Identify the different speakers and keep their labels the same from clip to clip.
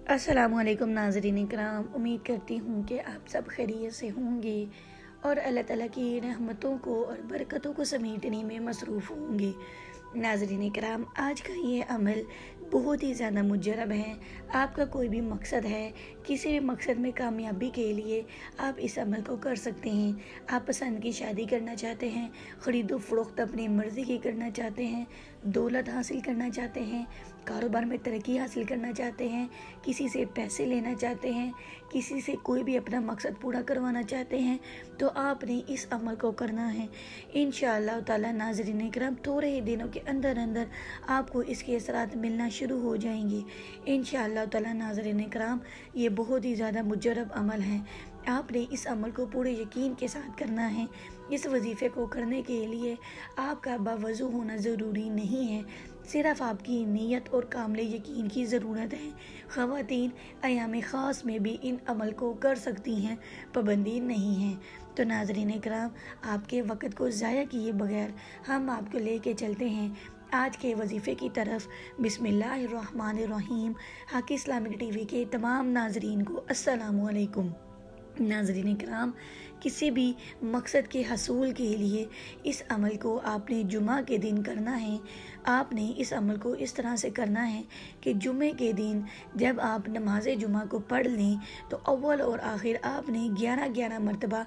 Speaker 1: السلام علیکم ناظرین کرام، امید کرتی ہوں کہ آپ سب خیریت سے ہوں گے اور اللہ تعالیٰ کی رحمتوں کو اور برکتوں کو سمیٹنے میں مصروف ہوں گے۔ ناظرین کرام، آج کا یہ عمل بہت ہی زیادہ مجرب ہے۔ آپ کا کوئی بھی مقصد ہے، کسی بھی مقصد میں کامیابی کے لیے آپ اس عمل کو کر سکتے ہیں۔ آپ پسند کی شادی کرنا چاہتے ہیں، خرید و فروخت اپنی مرضی کی کرنا چاہتے ہیں، دولت حاصل کرنا چاہتے ہیں، کاروبار میں ترقی حاصل کرنا چاہتے ہیں، کسی سے پیسے لینا چاہتے ہیں، کسی سے کوئی بھی اپنا مقصد پورا کروانا چاہتے ہیں، تو آپ نے اس عمل کو کرنا ہے۔ انشاءاللہ تعالی ناظرین اکرام، تھوڑے ہی دنوں کے اندر آپ کو اس کے اثرات ملنا شروع ہو جائیں گے۔ انشاءاللہ تعالی ناظرین اکرام، یہ بہت ہی زیادہ مجرب عمل ہے۔ آپ نے اس عمل کو پورے یقین کے ساتھ کرنا ہے۔ اس وظیفے کو کرنے کے لیے آپ کا باوضو ہونا ضروری نہیں ہے، صرف آپ کی نیت اور کامل یقین کی ضرورت ہے۔ خواتین ایام خاص میں بھی ان عمل کو کر سکتی ہیں، پابندی نہیں ہے۔ تو ناظرین اکرام، آپ کے وقت کو ضائع کیے بغیر ہم آپ کو لے کے چلتے ہیں آج کے وظیفے کی طرف۔ بسم اللہ الرحمن الرحیم۔ حق اسلامک ٹی وی کے تمام ناظرین کو السلام علیکم۔ ناظرین کرام، کسی بھی مقصد کے حصول کے لیے اس عمل کو آپ نے جمعہ کے دن کرنا ہے۔ آپ نے اس عمل کو اس طرح سے کرنا ہے کہ جمعے کے دن جب آپ نماز جمعہ کو پڑھ لیں تو اول اور آخر آپ نے 11 مرتبہ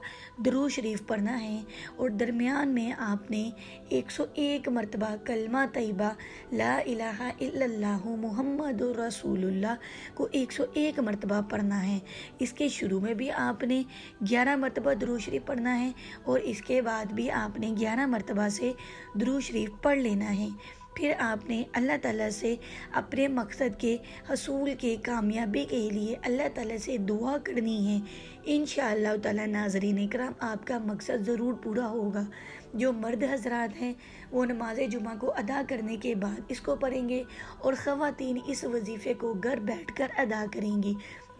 Speaker 1: درود شریف پڑھنا ہے، اور درمیان میں آپ نے 101 مرتبہ کلمہ طیبہ لا الہ الا اللہ محمد رسول اللہ کو 101 مرتبہ پڑھنا ہے۔ اس کے شروع میں بھی آپ نے 11 مرتبہ درود شریف پڑھنا ہے، اور اس کے بعد بھی آپ نے 11 مرتبہ سے درود شریف پڑھ لینا ہے۔ پھر آپ نے اللہ تعالیٰ سے اپنے مقصد کے حصول کے کامیابی کے لیے اللہ تعالیٰ سے دعا کرنی ہے۔ انشاءاللہ تعالیٰ ناظرین اکرام، آپ کا مقصد ضرور پورا ہوگا۔ جو مرد حضرات ہیں وہ نماز جمعہ کو ادا کرنے کے بعد اس کو پڑھیں گے، اور خواتین اس وظیفے کو گھر بیٹھ کر ادا کریں گی۔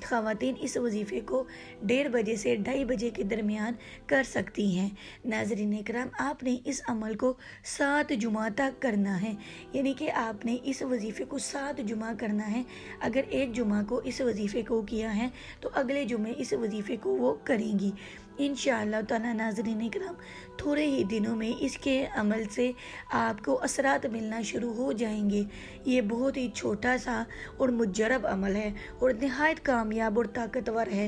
Speaker 1: خواتین اس وظیفے کو 1:30 بجے سے 2:30 بجے کے درمیان کر سکتی ہیں۔ ناظرین اکرام، آپ نے اس عمل کو 7 جمعہ تک کرنا ہے، یعنی کہ آپ نے اس وظیفے کو 7 جمعہ کرنا ہے۔ اگر ایک جمعہ کو اس وظیفے کو کیا ہے تو اگلے جمعے اس وظیفے کو وہ کریں گی۔ انشاءاللہ تعالی ناظرین اکرام، تھوڑے ہی دنوں میں اس کے عمل سے آپ کو اثرات ملنا شروع ہو جائیں گے۔ یہ بہت ہی چھوٹا سا اور مجرب عمل ہے، اور نہایت کامیاب اور طاقتور ہے۔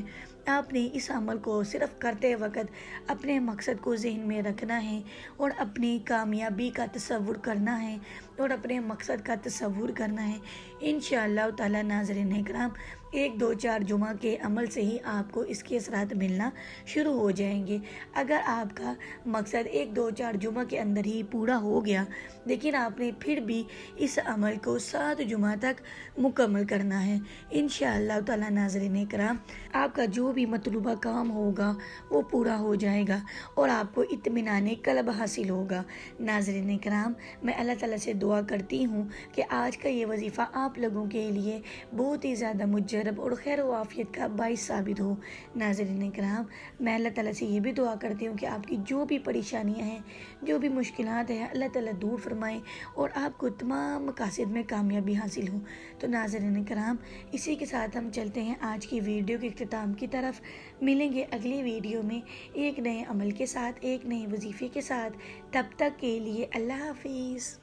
Speaker 1: آپ نے اس عمل کو صرف کرتے وقت اپنے مقصد کو ذہن میں رکھنا ہے، اور اپنی کامیابی کا تصور کرنا ہے، اور اپنے مقصد کا تصور کرنا ہے۔ انشاءاللہ تعالی ناظرین اکرام، 1 2 4 جمعہ کے عمل سے ہی آپ کو اس کے اثرات ملنا شروع ہو جائیں گے۔ اگر آپ کا مقصد 1 2 4 جمعہ کے اندر ہی پورا ہو گیا، لیکن آپ نے پھر بھی اس عمل کو 7 جمعہ تک مکمل کرنا ہے، انشاءاللہ تعالی ناظرین اکرام، آپ کا جو بھی مطلوبہ کام ہوگا وہ پورا ہو جائے گا، اور آپ کو اطمینان قلب حاصل ہوگا۔ ناظرین اکرام، میں اللہ تعالیٰ سے دعا کرتی ہوں کہ آج کا یہ وظیفہ آپ لوگوں کے لیے بہت ہی زیادہ مجرب اور خیر و عافیت کا باعث ثابت ہو۔ ناظرین اکرام، میں اللہ تعالیٰ سے یہ بھی دعا کرتی ہوں کہ آپ کی جو بھی پریشانیاں ہیں، جو بھی مشکلات ہیں، اللہ تعالیٰ دور فرمائے، اور آپ کو تمام مقاصد میں کامیابی حاصل ہو۔ تو ناظرین اکرام، اسی کے ساتھ ہم چلتے ہیں آج کی ویڈیو کے اختتام کی طرف۔ ملیں گے اگلی ویڈیو میں ایک نئے عمل کے ساتھ، ایک نئے وظیفے کے ساتھ۔ تب تک کے لیے اللہ حافظ۔